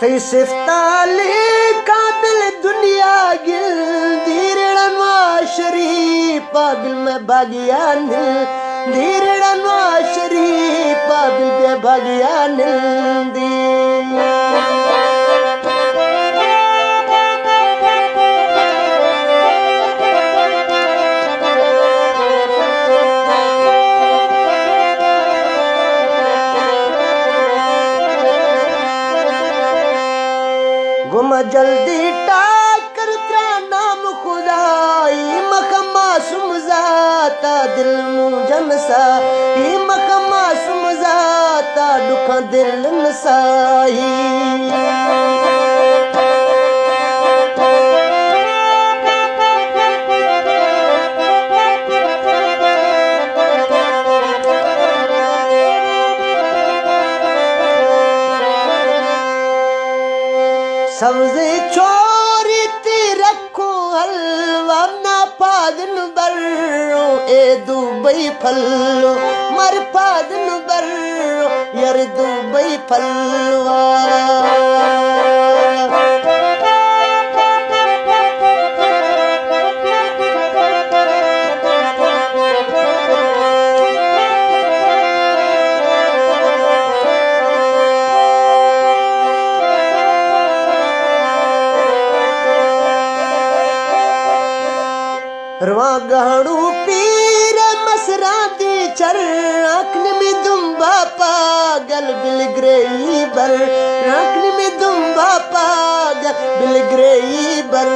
तई सिफ्ताली काबिल दुनिया गिल धीरड़नवा शरीफ पाबिल में भागिया नील धीरड़नवा शरीफ पाबिल में भागिया नील दी गुम जल्दी टाकर तेरा नाम खुदाई मखमा सुमजाता दिल मुझमसा ही मखमा सुमजाता दुख दिल नसाई सब्जी चोरी ती रखो हलवा ना पादन बर्रो ए दुबई फल्लो मर पादन बर्रो यार दुबई फल्वा रवा गहड़ू पीर मसरा दी चर आखन में दुम्बा पागल बिलग्रेई बर आखन में दुम्बा पागल बिलग्रेई बर